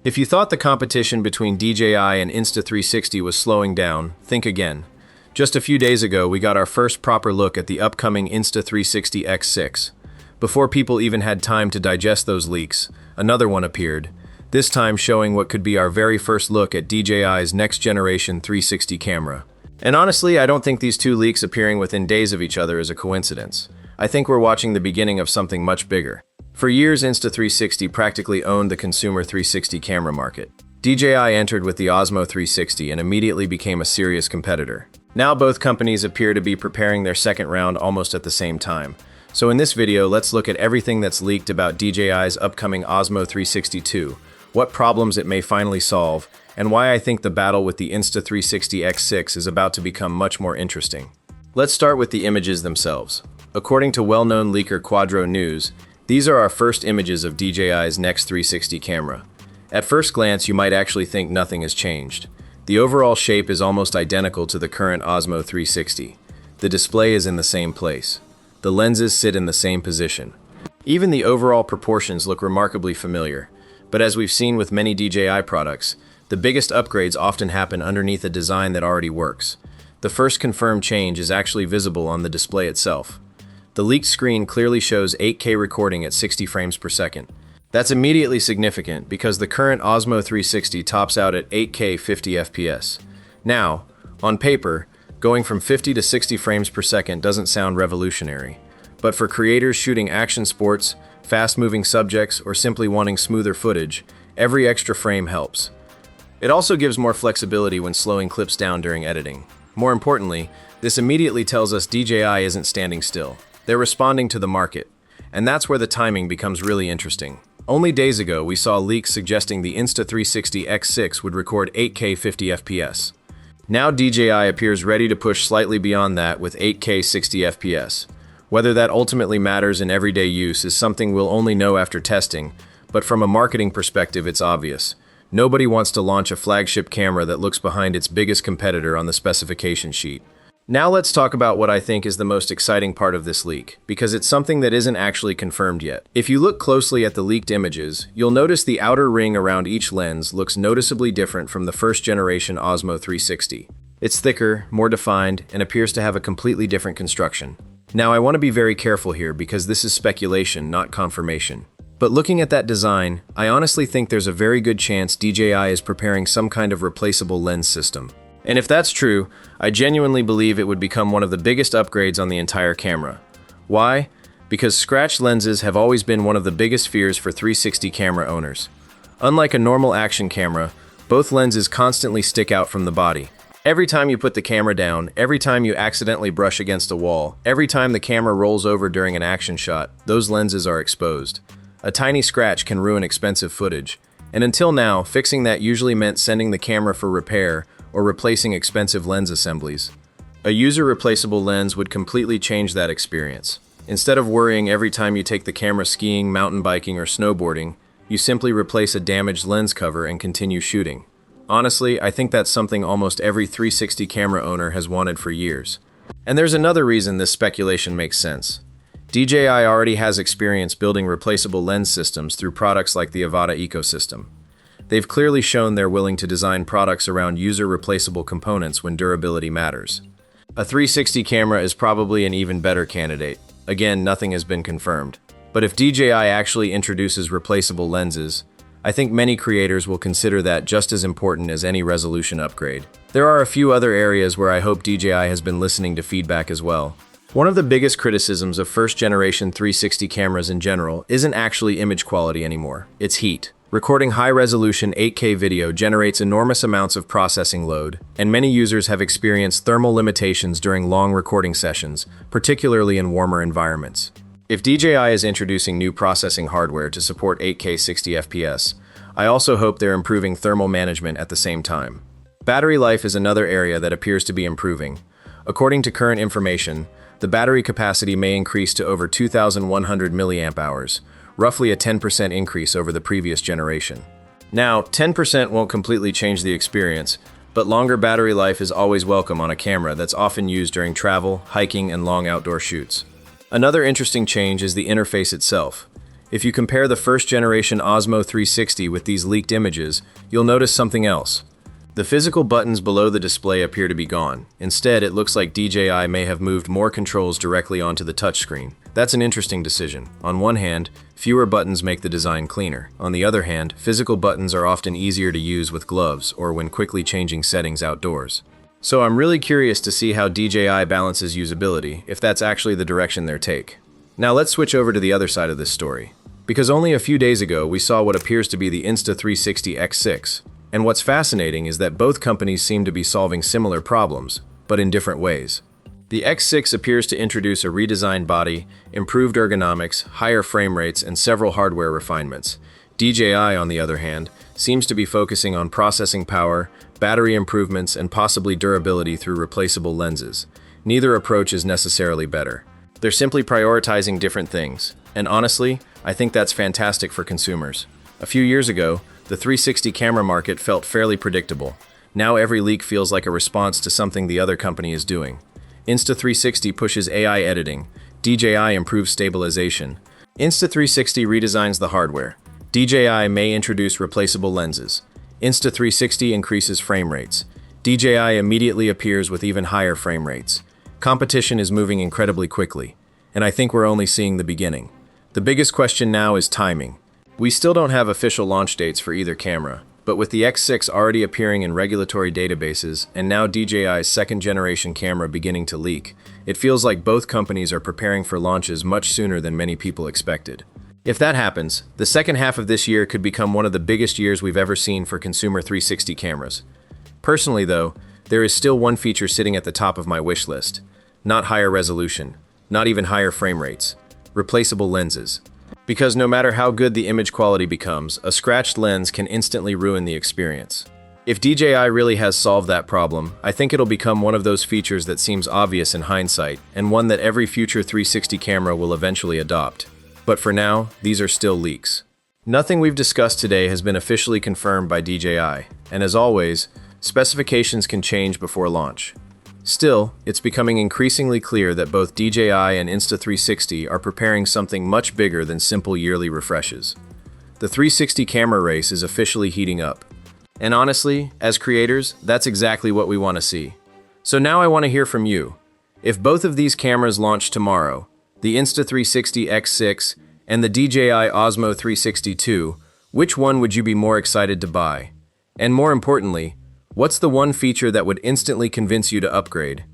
If you thought the competition between DJI and Insta360 was slowing down, think again. Just a few days ago, we got our first proper look at the upcoming Insta360 X6. Before people even had time to digest those leaks, another one appeared, this time showing what could be our very first look at DJI's next-generation 360 camera. And honestly, I don't think these two leaks appearing within days of each other is a coincidence. I think we're watching the beginning of something much bigger. For years, Insta360 practically owned the consumer 360 camera market. DJI entered with the Osmo 360 and immediately became a serious competitor. Now both companies appear to be preparing their second round almost at the same time. So in this video, let's look at everything that's leaked about DJI's upcoming Osmo 360 II, what problems it may finally solve, and why I think the battle with the Insta360 X6 is about to become much more interesting. Let's start with the images themselves. According to well-known leaker Quadro News, these are our first images of DJI's next 360 camera. At first glance, you might actually think nothing has changed. The overall shape is almost identical to the current Osmo 360. The display is in the same place. The lenses sit in the same position. Even the overall proportions look remarkably familiar. But as we've seen with many DJI products, the biggest upgrades often happen underneath a design that already works. The first confirmed change is actually visible on the display itself. The leaked screen clearly shows 8K recording at 60 frames per second. That's immediately significant because the current Osmo 360 tops out at 8K 50 FPS. Now, on paper, going from 50 to 60 frames per second doesn't sound revolutionary. But for creators shooting action sports, fast-moving subjects, or simply wanting smoother footage, every extra frame helps. It also gives more flexibility when slowing clips down during editing. More importantly, this immediately tells us DJI isn't standing still. They're responding to the market, and that's where the timing becomes really interesting. Only days ago, we saw leaks suggesting the Insta360 X6 would record 8K 50 FPS. Now DJI appears ready to push slightly beyond that with 8K 60 FPS. Whether that ultimately matters in everyday use is something we'll only know after testing, but from a marketing perspective, it's obvious. Nobody wants to launch a flagship camera that looks behind its biggest competitor on the specification sheet. Now let's talk about what I think is the most exciting part of this leak, because it's something that isn't actually confirmed yet. If you look closely at the leaked images, you'll notice the outer ring around each lens looks noticeably different from the first-generation Osmo 360. It's thicker, more defined, and appears to have a completely different construction. Now I want to be very careful here because this is speculation, not confirmation. But looking at that design, I honestly think there's a very good chance DJI is preparing some kind of replaceable lens system. And if that's true, I genuinely believe it would become one of the biggest upgrades on the entire camera. Why? Because scratched lenses have always been one of the biggest fears for 360 camera owners. Unlike a normal action camera, both lenses constantly stick out from the body. Every time you put the camera down, every time you accidentally brush against a wall, every time the camera rolls over during an action shot, those lenses are exposed. A tiny scratch can ruin expensive footage. And until now, fixing that usually meant sending the camera for repair or replacing expensive lens assemblies. A user-replaceable lens would completely change that experience. Instead of worrying every time you take the camera skiing, mountain biking, or snowboarding, you simply replace a damaged lens cover and continue shooting. Honestly, I think that's something almost every 360 camera owner has wanted for years. And there's another reason this speculation makes sense. DJI already has experience building replaceable lens systems through products like the Avata ecosystem. They've clearly shown they're willing to design products around user-replaceable components when durability matters. A 360 camera is probably an even better candidate. Again, nothing has been confirmed. But if DJI actually introduces replaceable lenses, I think many creators will consider that just as important as any resolution upgrade. There are a few other areas where I hope DJI has been listening to feedback as well. One of the biggest criticisms of first-generation 360 cameras in general isn't actually image quality anymore, it's heat. Recording high-resolution 8K video generates enormous amounts of processing load, and many users have experienced thermal limitations during long recording sessions, particularly in warmer environments. If DJI is introducing new processing hardware to support 8K 60 FPS, I also hope they're improving thermal management at the same time. Battery life is another area that appears to be improving. According to current information, the battery capacity may increase to over 2,100 mAh, roughly a 10% increase over the previous generation. Now, 10% won't completely change the experience, but longer battery life is always welcome on a camera that's often used during travel, hiking, and long outdoor shoots. Another interesting change is the interface itself. If you compare the first generation Osmo 360 with these leaked images, you'll notice something else. The physical buttons below the display appear to be gone. Instead, it looks like DJI may have moved more controls directly onto the touchscreen. That's an interesting decision. On one hand, fewer buttons make the design cleaner. On the other hand, physical buttons are often easier to use with gloves or when quickly changing settings outdoors. So I'm really curious to see how DJI balances usability, if that's actually the direction they take. Now let's switch over to the other side of this story. Because only a few days ago, we saw what appears to be the Insta360 X6. And what's fascinating is that both companies seem to be solving similar problems, but in different ways. The X6 appears to introduce a redesigned body, improved ergonomics, higher frame rates, and several hardware refinements. DJI, on the other hand, seems to be focusing on processing power, battery improvements, and possibly durability through replaceable lenses. Neither approach is necessarily better. They're simply prioritizing different things. And honestly, I think that's fantastic for consumers. A few years ago, the 360 camera market felt fairly predictable. Now every leak feels like a response to something the other company is doing. Insta360 pushes AI editing. DJI improves stabilization. Insta360 redesigns the hardware. DJI may introduce replaceable lenses. Insta360 increases frame rates. DJI immediately appears with even higher frame rates. Competition is moving incredibly quickly, and I think we're only seeing the beginning. The biggest question now is timing. We still don't have official launch dates for either camera, but with the X6 already appearing in regulatory databases and now DJI's second-generation camera beginning to leak, it feels like both companies are preparing for launches much sooner than many people expected. If that happens, the second half of this year could become one of the biggest years we've ever seen for consumer 360 cameras. Personally, though, there is still one feature sitting at the top of my wish list. Not higher resolution, not even higher frame rates. Replaceable lenses. Because no matter how good the image quality becomes, a scratched lens can instantly ruin the experience. If DJI really has solved that problem, I think it'll become one of those features that seems obvious in hindsight, and one that every future 360 camera will eventually adopt. But for now, these are still leaks. Nothing we've discussed today has been officially confirmed by DJI, and as always, specifications can change before launch. Still, it's becoming increasingly clear that both DJI and Insta360 are preparing something much bigger than simple yearly refreshes. The 360 camera race is officially heating up. And honestly, as creators, that's exactly what we want to see. So now I want to hear from you. If both of these cameras launch tomorrow, the Insta360 X6 and the DJI Osmo 360 II, which one would you be more excited to buy? And more importantly, what's the one feature that would instantly convince you to upgrade?